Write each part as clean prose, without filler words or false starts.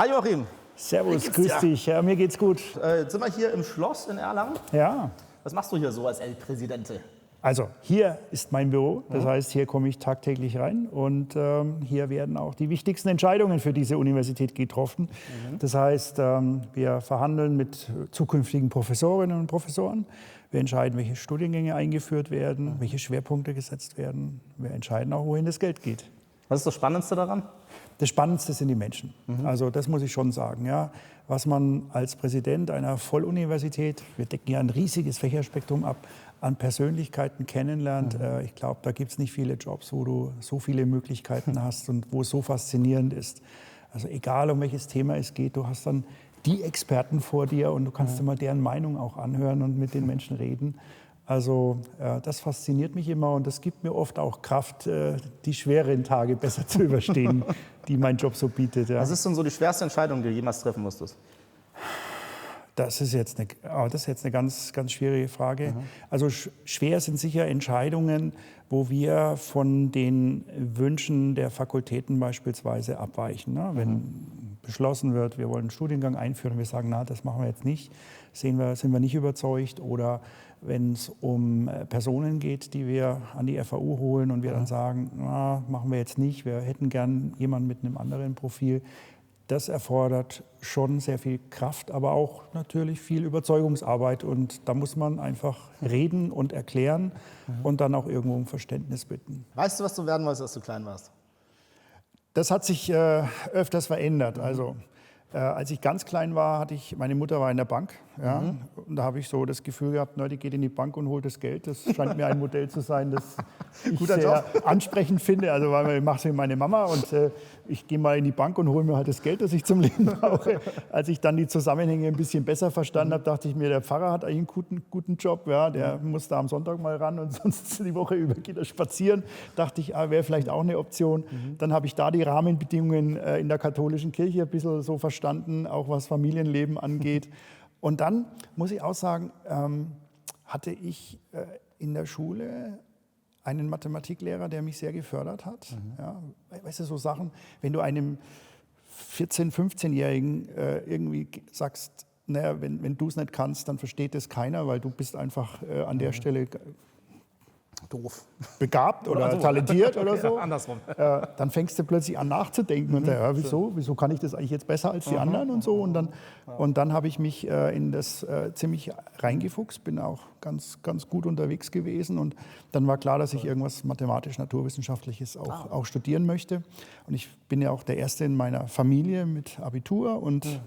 Hi Joachim. Servus, grüß dich. Ja, mir geht's gut. Jetzt sind wir hier im Schloss in Erlangen. Ja. Was machst du hier so als El Presidente? Also hier ist mein Büro, das heißt, hier komme ich tagtäglich rein und hier werden auch die wichtigsten Entscheidungen für diese Universität getroffen. Das heißt, wir verhandeln mit zukünftigen Professorinnen und Professoren. Wir entscheiden, welche Studiengänge eingeführt werden, welche Schwerpunkte gesetzt werden. Wir entscheiden auch, wohin das Geld geht. Was ist das Spannendste daran? Das Spannendste sind die Menschen. Also das muss ich schon sagen. Ja. Was man als Präsident einer Volluniversität, wir decken ja ein riesiges Fächerspektrum ab, an Persönlichkeiten kennenlernt. Ich glaube, da gibt es nicht viele Jobs, wo du so viele Möglichkeiten hast und wo es so faszinierend ist. Also egal, um welches Thema es geht, du hast dann die Experten vor dir und du kannst immer deren Meinung auch anhören und mit den Menschen reden. Also das fasziniert mich immer und das gibt mir oft auch Kraft, die schweren Tage besser zu überstehen, die mein Job so bietet. Ja. Was ist denn so die schwerste Entscheidung, die du jemals treffen musstest? Das ist jetzt eine ganz, ganz schwierige Frage. Also schwer sind sicher Entscheidungen, wo wir von den Wünschen der Fakultäten beispielsweise abweichen. Ne? Wenn beschlossen wird, wir wollen einen Studiengang einführen und wir sagen, na, das machen wir jetzt nicht, sind wir nicht überzeugt. Oder wenn es um Personen geht, die wir an die FAU holen und wir dann sagen, na, machen wir jetzt nicht, wir hätten gern jemanden mit einem anderen Profil. Das erfordert schon sehr viel Kraft, aber auch natürlich viel Überzeugungsarbeit. Und da muss man einfach reden und erklären und dann auch irgendwo um Verständnis bitten. Weißt du, was du werden wolltest, als du klein warst? Das hat sich öfters verändert. Also als ich ganz klein war, meine Mutter war in der Bank. Ja, und da habe ich so das Gefühl gehabt, die geht in die Bank und holt das Geld. Das scheint mir ein Modell zu sein, das ich sehr ansprechend finde. Also ich mache es wie meine Mama und ich gehe mal in die Bank und hole mir halt das Geld, das ich zum Leben brauche. Als ich dann die Zusammenhänge ein bisschen besser verstanden habe, dachte ich mir, der Pfarrer hat eigentlich einen guten Job. Ja, der muss da am Sonntag mal ran und sonst die Woche über geht er spazieren. Dachte ich, wäre vielleicht auch eine Option. Dann habe ich da die Rahmenbedingungen in der katholischen Kirche ein bisschen so verstanden, auch was Familienleben angeht. Und dann muss ich auch sagen, hatte ich in der Schule einen Mathematiklehrer, der mich sehr gefördert hat. Ja, weißt du, so Sachen, wenn du einem 14-, 15-Jährigen irgendwie sagst, naja, wenn du es nicht kannst, dann versteht es keiner, weil du bist einfach an der Stelle doof. Begabt oder talentiert oder so. Ja, andersrum. Dann fängst du plötzlich an nachzudenken und sagst, ja, wieso kann ich das eigentlich jetzt besser als die anderen und so. Und dann habe ich mich in das ziemlich reingefuchst, bin auch ganz, ganz gut unterwegs gewesen. Und dann war klar, dass ich irgendwas mathematisch-naturwissenschaftliches auch studieren möchte. Und ich bin ja auch der Erste in meiner Familie mit Abitur und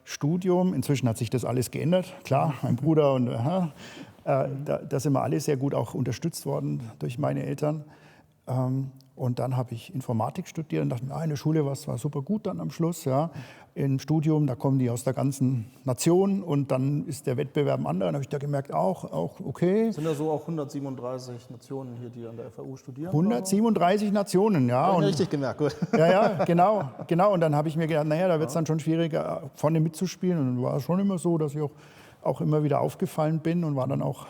Studium. Inzwischen hat sich das alles geändert, klar, mein Bruder und da sind wir alle sehr gut auch unterstützt worden durch meine Eltern. Und dann habe ich Informatik studiert und dachte mir, in der Schule war super gut dann am Schluss. Ja. Im Studium, da kommen die aus der ganzen Nation und dann ist der Wettbewerb ein anderer. Dann habe ich da gemerkt, auch okay. Sind ja so auch 137 Nationen hier, die an der FAU studieren? 137 Nationen, ja. Und richtig gemerkt, gut. Ja, genau. Und dann habe ich mir gedacht, naja, da wird es dann schon schwieriger, vorne mitzuspielen. Und dann war es schon immer so, dass ich auch immer wieder aufgefallen bin und war dann auch,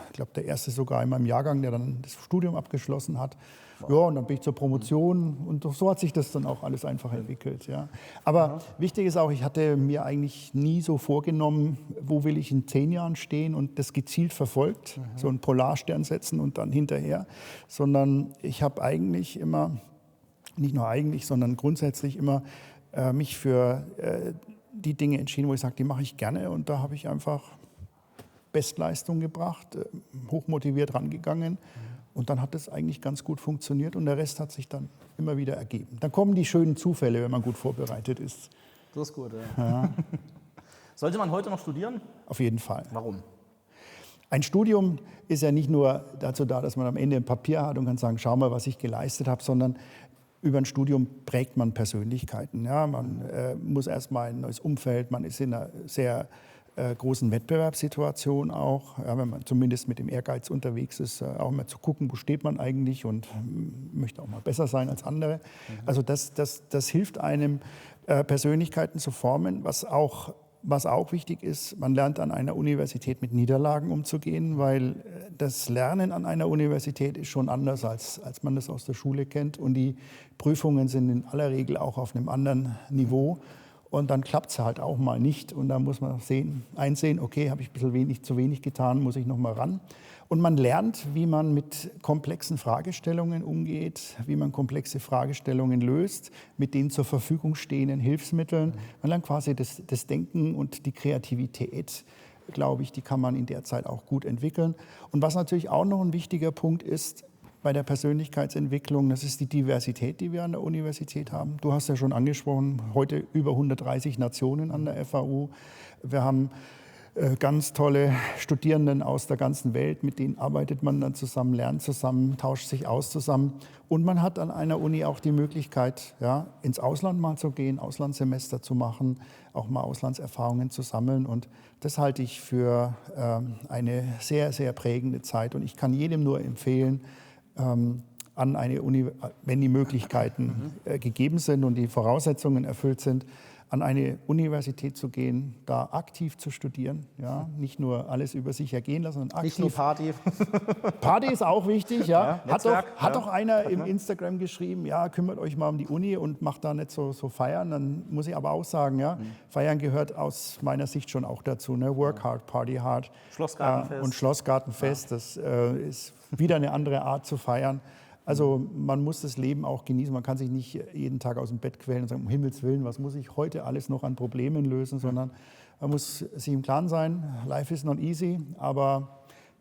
ich glaube, der Erste sogar in meinem Jahrgang, der dann das Studium abgeschlossen hat. Ja, und dann bin ich zur Promotion und so hat sich das dann auch alles einfach entwickelt. Ja. Aber wichtig ist auch, ich hatte mir eigentlich nie so vorgenommen, wo will ich in 10 Jahren stehen und das gezielt verfolgt, so einen Polarstern setzen und dann hinterher, sondern ich habe eigentlich immer, nicht nur eigentlich, sondern grundsätzlich immer mich für die Dinge entschieden, wo ich sage, die mache ich gerne und da habe ich einfach Bestleistung gebracht, hochmotiviert rangegangen und dann hat es eigentlich ganz gut funktioniert und der Rest hat sich dann immer wieder ergeben. Dann kommen die schönen Zufälle, wenn man gut vorbereitet ist. Das ist gut, ja. Sollte man heute noch studieren? Auf jeden Fall. Warum? Ein Studium ist ja nicht nur dazu da, dass man am Ende ein Papier hat und kann sagen, schau mal, was ich geleistet habe, sondern über ein Studium prägt man Persönlichkeiten. Ja, man muss erstmal ein neues Umfeld, man ist in einer sehr großen Wettbewerbssituation auch, ja, wenn man zumindest mit dem Ehrgeiz unterwegs ist, auch mal zu gucken, wo steht man eigentlich und möchte auch mal besser sein als andere. Also das hilft einem, Persönlichkeiten zu formen, was auch was auch wichtig ist, man lernt an einer Universität mit Niederlagen umzugehen, weil das Lernen an einer Universität ist schon anders, als man das aus der Schule kennt. Und die Prüfungen sind in aller Regel auch auf einem anderen Niveau. Und dann klappt es halt auch mal nicht. Und da muss man einsehen, okay, habe ich ein bisschen zu wenig getan, muss ich noch mal ran. Und man lernt, wie man mit komplexen Fragestellungen umgeht, wie man komplexe Fragestellungen löst, mit den zur Verfügung stehenden Hilfsmitteln. Man lernt quasi das Denken und die Kreativität, glaube ich, die kann man in der Zeit auch gut entwickeln. Und was natürlich auch noch ein wichtiger Punkt ist bei der Persönlichkeitsentwicklung, das ist die Diversität, die wir an der Universität haben. Du hast ja schon angesprochen, heute über 130 Nationen an der FAU. Wir haben ganz tolle Studierenden aus der ganzen Welt, mit denen arbeitet man dann zusammen, lernt zusammen, tauscht sich aus zusammen. Und man hat an einer Uni auch die Möglichkeit, ja, ins Ausland mal zu gehen, Auslandssemester zu machen, auch mal Auslandserfahrungen zu sammeln. Und das halte ich für eine sehr, sehr prägende Zeit. Und ich kann jedem nur empfehlen, an eine Uni, wenn die Möglichkeiten gegeben sind und die Voraussetzungen erfüllt sind, an eine Universität zu gehen, da aktiv zu studieren, ja, nicht nur alles über sich ergehen lassen, sondern aktiv. Nicht nur Party. Party ist auch wichtig, ja. Netzwerk, hat doch einer im Instagram geschrieben, ja, kümmert euch mal um die Uni und macht da nicht so feiern. Dann muss ich aber auch sagen, ja, Feiern gehört aus meiner Sicht schon auch dazu. Ne? Work hard, party hard. Schlossgartenfest. Und Schlossgartenfest, das ist wieder eine andere Art zu feiern. Also man muss das Leben auch genießen. Man kann sich nicht jeden Tag aus dem Bett quälen und sagen, um Himmels Willen, was muss ich heute alles noch an Problemen lösen, sondern man muss sich im Klaren sein, life is not easy, aber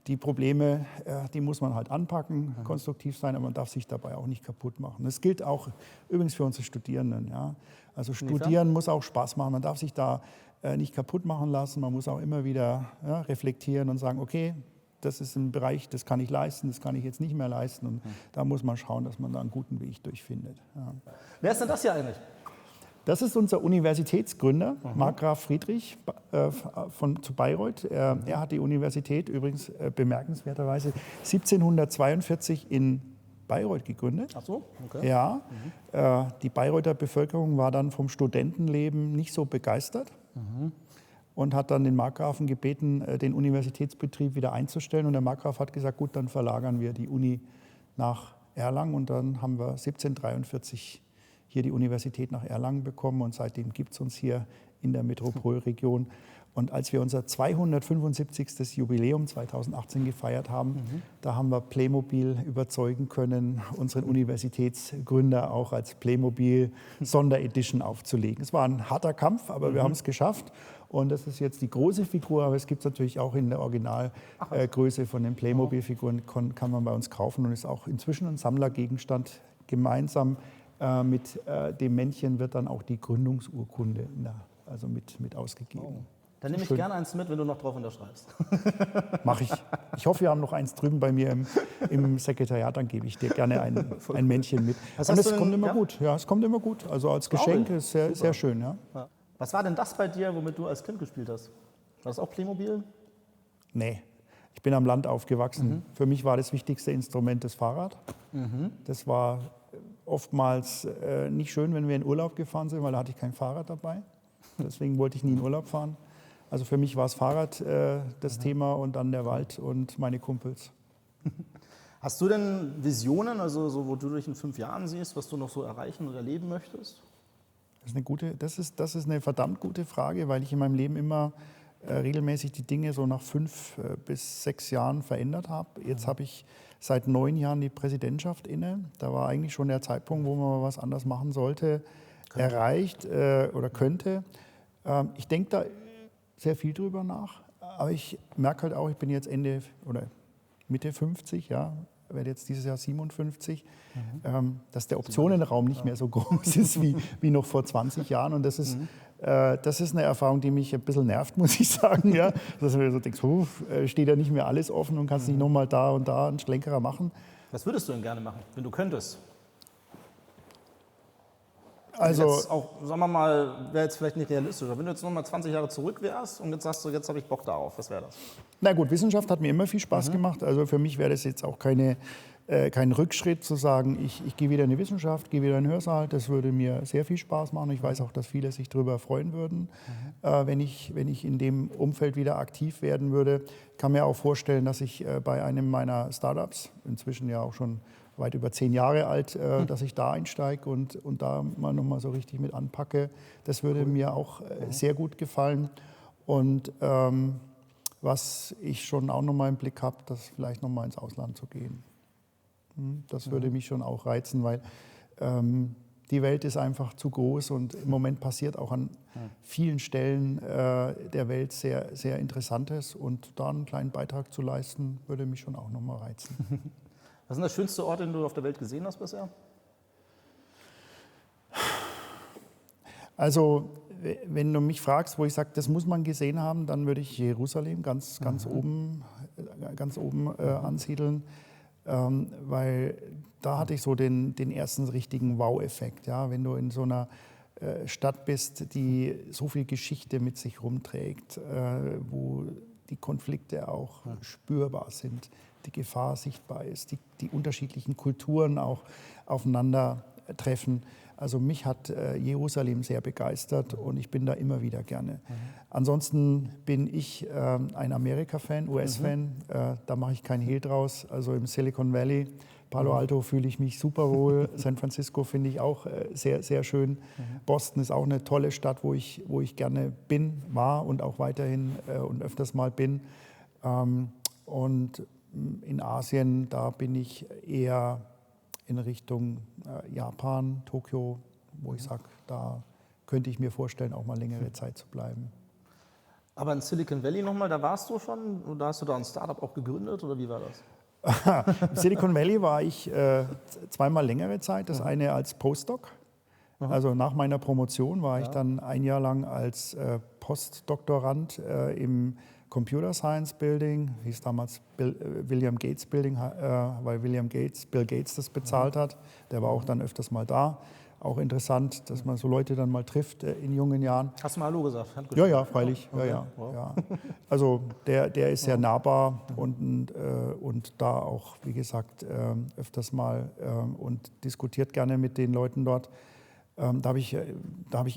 die Probleme, die muss man halt anpacken, konstruktiv sein, aber man darf sich dabei auch nicht kaputt machen. Das gilt auch übrigens für unsere Studierenden. Ja. Also Studieren muss auch Spaß machen, man darf sich da nicht kaputt machen lassen, man muss auch immer wieder reflektieren und sagen, okay, das ist ein Bereich, das kann ich leisten, das kann ich jetzt nicht mehr leisten. Und da muss man schauen, dass man da einen guten Weg durchfindet. Ja. Wer ist denn das hier eigentlich? Das ist unser Universitätsgründer, Marc Graf Friedrich zu Bayreuth. Er hat die Universität übrigens bemerkenswerterweise 1742 in Bayreuth gegründet. Ach so, okay. Ja, die Bayreuther Bevölkerung war dann vom Studentenleben nicht so begeistert. Und hat dann den Markgrafen gebeten, den Universitätsbetrieb wieder einzustellen. Und der Markgraf hat gesagt, gut, dann verlagern wir die Uni nach Erlangen. Und dann haben wir 1743 hier die Universität nach Erlangen bekommen. Und seitdem gibt es uns hier in der Metropolregion. Und als wir unser 275. Jubiläum 2018 gefeiert haben, da haben wir Playmobil überzeugen können, unseren Universitätsgründer auch als Playmobil Sonderedition aufzulegen. Es war ein harter Kampf, aber wir haben es geschafft. Und das ist jetzt die große Figur, aber es gibt es natürlich auch in der Originalgröße von den Playmobil-Figuren, kann man bei uns kaufen und ist auch inzwischen ein Sammlergegenstand. Gemeinsam mit dem Männchen wird dann auch die Gründungsurkunde mit ausgegeben. Oh. Dann nehme ich gerne eins mit, wenn du noch drauf unterschreibst. Mache ich. Ich hoffe, wir haben noch eins drüben bei mir im Sekretariat, dann gebe ich dir gerne ein Männchen mit. Und es kommt immer gut. Ja, es kommt immer gut. Also als Geschenk ist sehr, sehr schön. Ja. Ja. Was war denn das bei dir, womit du als Kind gespielt hast? War das auch Playmobil? Nee, ich bin am Land aufgewachsen. Für mich war das wichtigste Instrument das Fahrrad. Das war oftmals nicht schön, wenn wir in Urlaub gefahren sind, weil da hatte ich kein Fahrrad dabei. Deswegen wollte ich nie in Urlaub fahren. Also für mich war das Fahrrad das Thema und dann der Wald und meine Kumpels. Hast du denn Visionen, also so, wo du dich in 5 Jahren siehst, was du noch so erreichen oder erleben möchtest? Das ist eine verdammt gute Frage, weil ich in meinem Leben immer regelmäßig die Dinge so nach 5 bis 6 Jahren verändert habe. Jetzt habe ich seit 9 Jahren die Präsidentschaft inne. Da war eigentlich schon der Zeitpunkt, wo man mal was anders machen sollte, erreicht oder könnte. Ich denke da sehr viel drüber nach, aber ich merke halt auch, ich bin jetzt Mitte 50, ja, werde jetzt dieses Jahr 57, dass der Optionenraum nicht mehr so groß ist wie noch vor 20 Jahren. Und das ist eine Erfahrung, die mich ein bisschen nervt, muss ich sagen. Ja? Dass du so denkst, steht ja nicht mehr alles offen und kannst nicht nochmal da und da einen Schlenkerer machen. Was würdest du denn gerne machen, wenn du könntest? Also, jetzt auch, sagen wir mal, wäre jetzt vielleicht nicht realistisch, aber wenn du jetzt nochmal 20 Jahre zurück wärst und jetzt sagst du, jetzt habe ich Bock darauf, was wäre das? Na gut, Wissenschaft hat mir immer viel Spaß gemacht. Also für mich wäre das jetzt auch keine kein Rückschritt zu sagen, ich gehe wieder in die Wissenschaft, gehe wieder in den Hörsaal. Das würde mir sehr viel Spaß machen. Ich weiß auch, dass viele sich darüber freuen würden, wenn ich in dem Umfeld wieder aktiv werden würde. Ich kann mir auch vorstellen, dass ich bei einem meiner Startups, inzwischen ja auch schon weit über 10 Jahre alt, dass ich da einsteige und da mal nochmal so richtig mit anpacke. Das würde mir auch sehr gut gefallen. Und was ich schon auch nochmal im Blick habe, das vielleicht nochmal ins Ausland zu gehen. Das würde mich schon auch reizen, weil die Welt ist einfach zu groß und im Moment passiert auch an vielen Stellen der Welt sehr, sehr Interessantes und da einen kleinen Beitrag zu leisten, würde mich schon auch nochmal reizen. Was ist denn der schönste Ort, den du auf der Welt gesehen hast bisher? Also, wenn du mich fragst, wo ich sage, das muss man gesehen haben, dann würde ich Jerusalem ganz oben ansiedeln. Weil da hatte ich so den ersten richtigen Wow-Effekt. Ja? Wenn du in so einer Stadt bist, die so viel Geschichte mit sich rumträgt, wo die Konflikte auch spürbar sind, die Gefahr sichtbar ist, die unterschiedlichen Kulturen auch aufeinandertreffen. Also mich hat Jerusalem sehr begeistert und ich bin da immer wieder gerne. Ansonsten bin ich ein Amerika-Fan, US-Fan, da mache ich keinen Hehl draus. Also im Silicon Valley, Palo Alto fühle ich mich super wohl, San Francisco finde ich auch sehr, sehr schön. Boston ist auch eine tolle Stadt, wo ich gerne war und auch weiterhin und öfters mal bin. Und in Asien, da bin ich eher in Richtung Japan, Tokio, wo ich sage, da könnte ich mir vorstellen, auch mal längere Zeit zu bleiben. Aber in Silicon Valley nochmal, da warst du schon? Oder hast du da ein Startup auch gegründet oder wie war das? Im Silicon Valley war ich zweimal längere Zeit. Das eine als Postdoc. Also nach meiner Promotion war ich dann ein Jahr lang als Postdoktorand im Computer Science Building, hieß damals William Gates Building, weil Bill Gates das bezahlt hat. Der war auch dann öfters mal da. Auch interessant, dass man so Leute dann mal trifft in jungen Jahren. Hast du mal Hallo gesagt? Ja, freilich. Okay. Ja. Wow. Ja. Also der ist sehr nahbar und da auch, wie gesagt, öfters mal und diskutiert gerne mit den Leuten dort. Da habe ich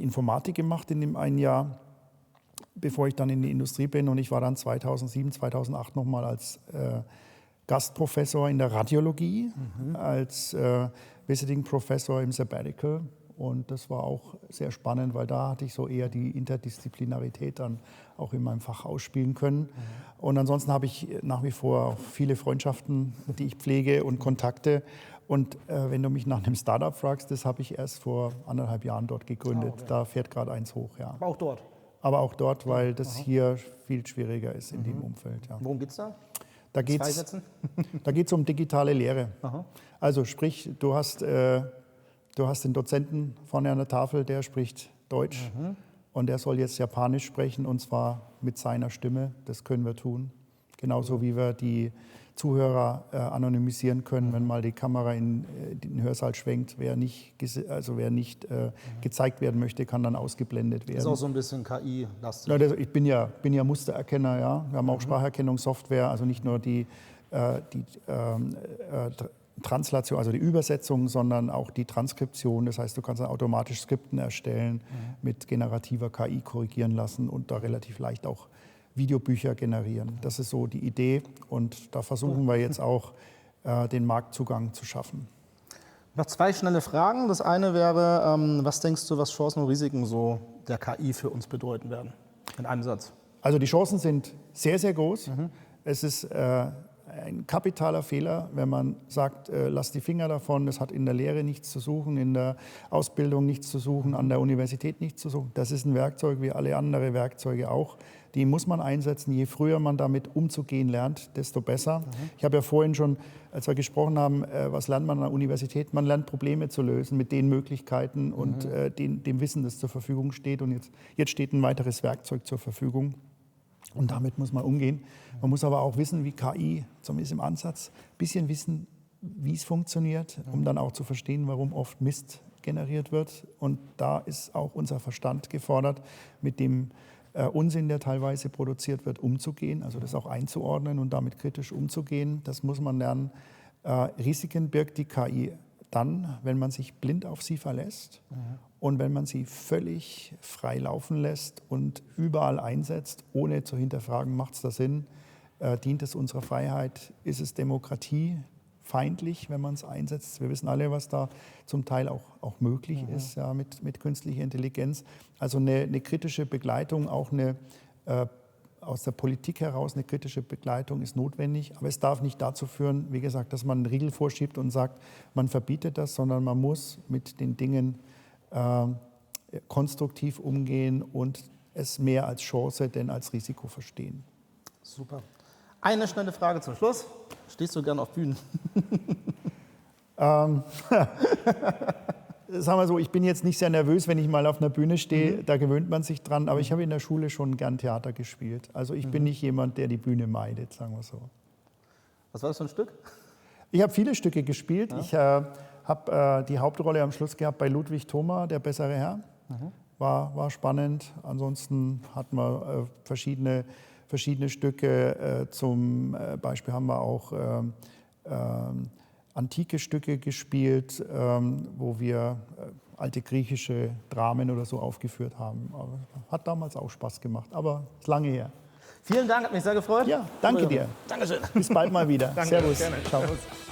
Informatik gemacht in dem einen Jahr, bevor ich dann in die Industrie bin. Und ich war dann 2007, 2008 nochmal als Gastprofessor in der Radiologie, als Visiting Professor im Sabbatical. Und das war auch sehr spannend, weil da hatte ich so eher die Interdisziplinarität dann auch in meinem Fach ausspielen können. Und ansonsten habe ich nach wie vor auch viele Freundschaften, die ich pflege und Kontakte. Und wenn du mich nach einem Startup fragst, das habe ich erst vor 1,5 Jahren dort gegründet. Okay. Da fährt gerade eins hoch, ja. Aber auch dort? Aber auch dort, weil das hier viel schwieriger ist in dem Umfeld. Ja. Worum geht es da? Da geht es um digitale Lehre. Aha. Also sprich, du hast den Dozenten vorne an der Tafel, der spricht Deutsch und der soll jetzt Japanisch sprechen und zwar mit seiner Stimme. Das können wir tun. Genauso wie wir die Zuhörer anonymisieren können, wenn mal die Kamera in den Hörsaal schwenkt. Wer nicht gezeigt werden möchte, kann dann ausgeblendet werden. Das ist auch so ein bisschen KI-lastig. Ja, ich bin ja Mustererkenner, ja. Wir haben auch Spracherkennungssoftware, also nicht nur die Translation, also die Übersetzung, sondern auch die Transkription. Das heißt, du kannst dann automatisch Skripten erstellen, mit generativer KI korrigieren lassen und da relativ leicht auch Videobücher generieren. Das ist so die Idee und da versuchen wir jetzt auch den Marktzugang zu schaffen. Noch 2 schnelle Fragen. Das eine wäre, was denkst du, was Chancen und Risiken so der KI für uns bedeuten werden? In einem Satz. Also die Chancen sind sehr, sehr groß. Es ist ein kapitaler Fehler, wenn man sagt, lass die Finger davon, das hat in der Lehre nichts zu suchen, in der Ausbildung nichts zu suchen, an der Universität nichts zu suchen. Das ist ein Werkzeug wie alle anderen Werkzeuge auch. Die muss man einsetzen. Je früher man damit umzugehen lernt, desto besser. Ich habe ja vorhin schon, als wir gesprochen haben, was lernt man an der Universität? Man lernt Probleme zu lösen mit den Möglichkeiten und dem Wissen, das zur Verfügung steht. Und jetzt steht ein weiteres Werkzeug zur Verfügung. Und damit muss man umgehen. Man muss aber auch wissen, wie KI, zumindest im Ansatz, ein bisschen wissen, wie es funktioniert, um dann auch zu verstehen, warum oft Mist generiert wird. Und da ist auch unser Verstand gefordert, mit dem Unsinn, der teilweise produziert wird, umzugehen, also das auch einzuordnen und damit kritisch umzugehen. Das muss man lernen. Risiken birgt die KI dann, wenn man sich blind auf sie verlässt und wenn man sie völlig frei laufen lässt und überall einsetzt, ohne zu hinterfragen, macht es da Sinn, dient es unserer Freiheit, ist es demokratiefeindlich, wenn man es einsetzt. Wir wissen alle, was da zum Teil auch möglich ist, ja, mit künstlicher Intelligenz. Also eine kritische Begleitung, auch aus der Politik heraus eine kritische Begleitung ist notwendig. Aber es darf nicht dazu führen, wie gesagt, dass man einen Riegel vorschiebt und sagt, man verbietet das, sondern man muss mit den Dingen konstruktiv umgehen und es mehr als Chance denn als Risiko verstehen. Super. Eine schnelle Frage zum Schluss. Stehst du gern auf Bühnen? Sagen wir so, ich bin jetzt nicht sehr nervös, wenn ich mal auf einer Bühne stehe, da gewöhnt man sich dran, aber ich habe in der Schule schon gern Theater gespielt. Also ich bin nicht jemand, der die Bühne meidet, sagen wir so. Was war das für ein Stück? Ich habe viele Stücke gespielt. Ja. Ich habe die Hauptrolle am Schluss gehabt bei Ludwig Thoma, Der bessere Herr. War spannend. Ansonsten hatten wir verschiedene Stücke. Zum Beispiel haben wir auch antike Stücke gespielt, wo wir alte griechische Dramen oder so aufgeführt haben. Aber hat damals auch Spaß gemacht, aber ist lange her. Vielen Dank, hat mich sehr gefreut. Ja, danke dir. Dankeschön. Bis bald mal wieder. Danke, Servus. gerne. Ciao. Servus.